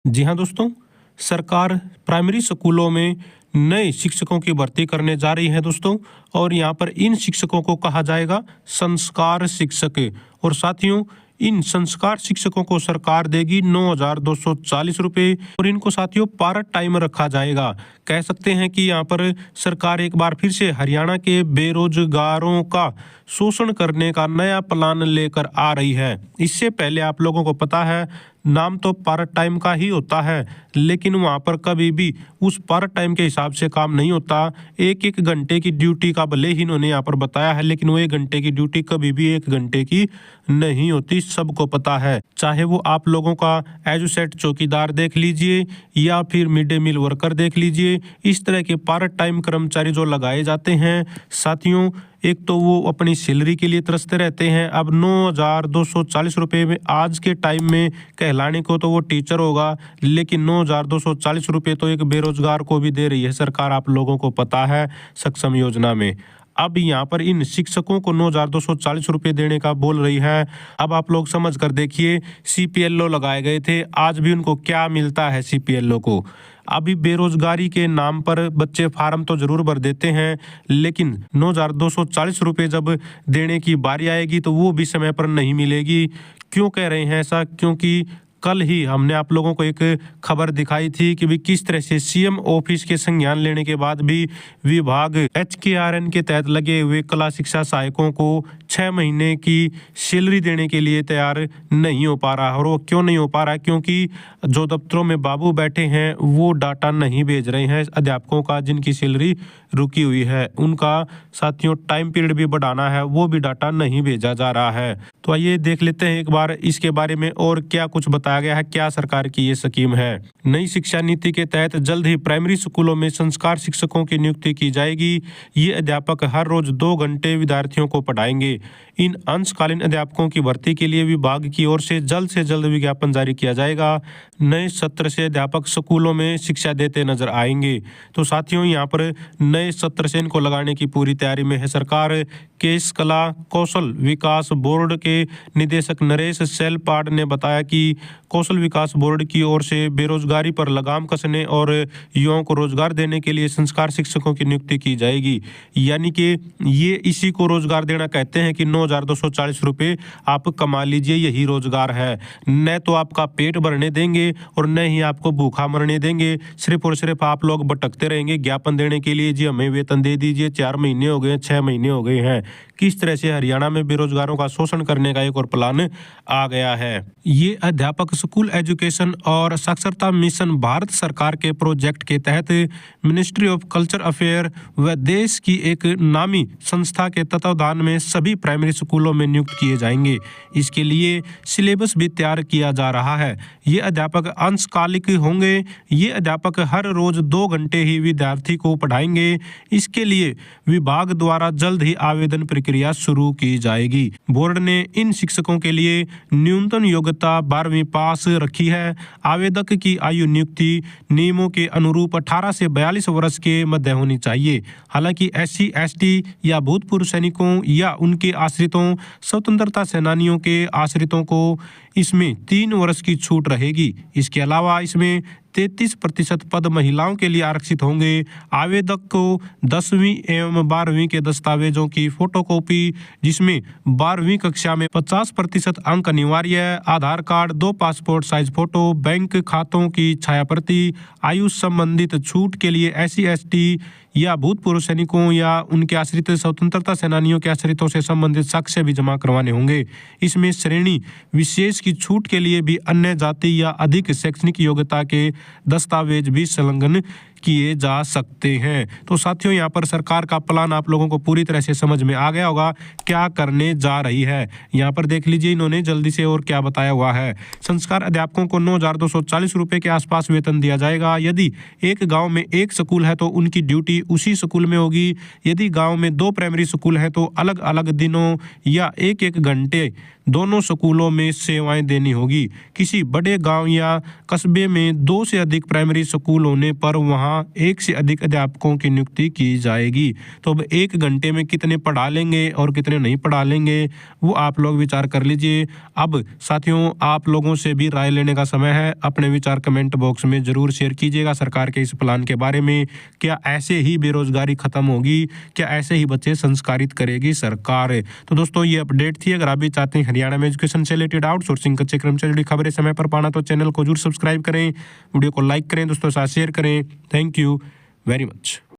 जी हाँ दोस्तों, सरकार प्राइमरी स्कूलों में नए शिक्षकों की भर्ती करने जा रही है दोस्तों। और यहाँ पर इन शिक्षकों को कहा जाएगा संस्कार शिक्षक। और साथियों, इन संस्कार शिक्षकों को सरकार देगी 9,240 रुपये और इनको साथियों पार्ट टाइम रखा जाएगा। कह सकते हैं कि यहाँ पर सरकार एक बार फिर से हरियाणा के बेरोजगारों का शोषण करने का नया प्लान लेकर आ रही है। इससे पहले आप लोगों को पता है, नाम तो पार्ट टाइम का ही होता है, लेकिन वहाँ पर कभी भी उस पार्ट टाइम के हिसाब से काम नहीं होता। एक एक घंटे की ड्यूटी का भले ही इन्होंने यहाँ पर बताया है, लेकिन वो 1 घंटे की ड्यूटी कभी भी 1 घंटे की नहीं होती, सबको पता है। चाहे वो आप लोगों का एजुसेट चौकीदार देख लीजिए या फिर मिड डे मील वर्कर देख लीजिए, इस तरह के पार्ट टाइम कर्मचारी जो लगाए जाते हैं साथियों, एक तो वो अपनी सैलरी के लिए तरसते रहते हैं। अब 9,240 रुपये में आज के टाइम में कहलाने को तो वो टीचर होगा, लेकिन 9,240 रुपये तो एक बेरोजगार को भी दे रही है सरकार, आप लोगों को पता है, सक्षम योजना में। अब यहाँ पर इन शिक्षकों को 9,240 रुपये देने का बोल रही है। अब आप लोग समझ कर देखिए, सीपीएलओ लगाए गए थे, आज भी उनको क्या मिलता है सीपीएलओ को। अभी बेरोजगारी के नाम पर बच्चे फार्म तो जरूर भर देते हैं, लेकिन 9,240 रुपये जब देने की बारी आएगी तो वो भी समय पर नहीं मिलेगी। क्यों कह रहे हैं ऐसा? क्योंकि कल ही हमने आप लोगों को एक खबर दिखाई थी कि भी किस तरह से सीएम ऑफिस के संज्ञान लेने के बाद भी विभाग एचकेआरएन के तहत लगे हुए कला शिक्षा सहायकों को 6 महीने की सैलरी देने के लिए तैयार नहीं हो पा रहा। और वो क्यों नहीं हो पा रहा है? क्योंकि जो दफ्तरों में बाबू बैठे हैं वो डाटा नहीं भेज रहे हैं अध्यापकों का, जिनकी सैलरी रुकी हुई है उनका साथियों टाइम पीरियड भी बढ़ाना है, वो भी डाटा नहीं भेजा जा रहा है। तो आइए देख लेते हैं एक बार इसके बारे में और क्या कुछ बताया गया है, क्या सरकार की ये स्कीम है। नई शिक्षा नीति के तहत जल्द ही प्राइमरी स्कूलों में संस्कार शिक्षकों की नियुक्ति की जाएगी। ये अध्यापक हर रोज 2 घंटे विद्यार्थियों को पढ़ाएंगे। इन अंशकालीन अध्यापकों की भर्ती के लिए विभाग की ओर से जल्द विज्ञापन जारी किया जाएगा। नए सत्र से अध्यापक स्कूलों में शिक्षा देते नजर आएंगे। तो साथियों, यहाँ पर नए सत्र से इनको लगाने की पूरी तैयारी में है सरकार। केस कला कौशल विकास बोर्ड के निदेशक नरेश सेलपाड ने बताया कि कौशल विकास बोर्ड की ओर से बेरोजगारी पर लगाम कसने और युवाओं को रोजगार देने के लिए संस्कार शिक्षकों की नियुक्ति की जाएगी। यानी कि ये इसी को रोजगार देना कहते हैं कि 9,240 रुपये आप कमा लीजिए, यही रोजगार है। न तो आपका पेट भरने देंगे और न ही आपको भूखा मरने देंगे। सिर्फ और सिर्फ आप लोग भटकते रहेंगे ज्ञापन देने के लिए, जी हमें वेतन दे दीजिए। 4 महीने हो गए, 6 महीने हो गए हैं। किस तरह से हरियाणा में बेरोजगारों का शोषण करने का एक और प्लान आ गया है। ये अध्यापक स्कूल एजुकेशन और साक्षरता मिशन भारत सरकार के प्रोजेक्ट के तहत मिनिस्ट्री ऑफ कल्चर अफेयर व देश की एक नामी संस्था के तत्वावधान में सभी प्राइमरी स्कूलों में नियुक्त किए जाएंगे। इसके लिए सिलेबस भी तैयार किया जा रहा है। ये अध्यापक अंशकालिक होंगे। ये अध्यापक हर रोज 2 घंटे ही विद्यार्थी को पढ़ाएंगे। इसके लिए विभाग द्वारा जल्द ही आवेदन प्रक्रिया शुरू की जाएगी। बोर्ड ने इन शिक्षकों के लिए न्यूनतम योग्यता 12वीं पास रखी है। आवेदक की आयु नियुक्ति नियमों के अनुरूप 18 से 42 वर्ष के मध्य होनी चाहिए। हालांकि SC ST या भूतपूर्व सैनिकों या उनके आश्रितों, स्वतंत्रता सेनानियों के आश्रितों को इसमें 3 वर्ष की छूट रहेगी। इसके अलावा इसमें 33% पद महिलाओं के लिए आरक्षित होंगे। आवेदक को 10वीं एवं 12वीं के दस्तावेजों की फोटोकॉपी, जिसमें 12वीं कक्षा में 50% अंक अनिवार्य है, Aadhaar card, 2 passport size photo, bank खातों की छायाप्रति, आयु संबंधित छूट के लिए SC ST या भूतपूर्व सैनिकों या उनके आश्रित स्वतंत्रता सेनानियों के आश्रितों से संबंधित साक्ष्य भी जमा करवाने होंगे। इसमें श्रेणी विशेष की छूट के लिए भी अन्य जाति या अधिक शैक्षणिक योग्यता के दस्तावेज भी संलग्न किए जा सकते हैं। तो साथियों, यहाँ पर सरकार का प्लान आप लोगों को पूरी तरह से समझ में आ गया होगा क्या करने जा रही है। यहाँ पर देख लीजिए इन्होंने जल्दी से और क्या बताया हुआ है। संस्कार अध्यापकों को 9,240 रुपये के आसपास वेतन दिया जाएगा। यदि एक गांव में 1 स्कूल है तो उनकी ड्यूटी उसी स्कूल में होगी। यदि गांव में 2 प्राइमरी स्कूल हैं तो अलग अलग दिनों या 1-1 घंटे दोनों स्कूलों में सेवाएं देनी होगी। किसी बड़े गांव या कस्बे में 2 से अधिक प्राइमरी स्कूल होने पर वहां 1 से अधिक अध्यापकों की नियुक्ति की जाएगी। तो अब 1 घंटे में कितने पढ़ा लेंगे और कितने नहीं पढ़ा लेंगे वो आप लोग विचार कर लीजिए। अब साथियों, आप लोगों से भी राय लेने का समय है। अपने विचार कमेंट बॉक्स में जरूर शेयर कीजिएगा सरकार के इस प्लान के बारे में। क्या ऐसे ही बेरोजगारी खत्म होगी? क्या ऐसे ही बच्चे संस्कारित करेगी सरकार? तो दोस्तों, ये अपडेट थी। अगर आप भी चाहते हैं हरियाणा में एजुकेशन से रिलेटेड आउटसोर्सिंग कच्चे क्रम से जुड़ी खबरें समय पर पाना तो चैनल को जरूर सब्सक्राइब करें, वीडियो को लाइक करें, दोस्तों साथ शेयर करें। Thank you very much.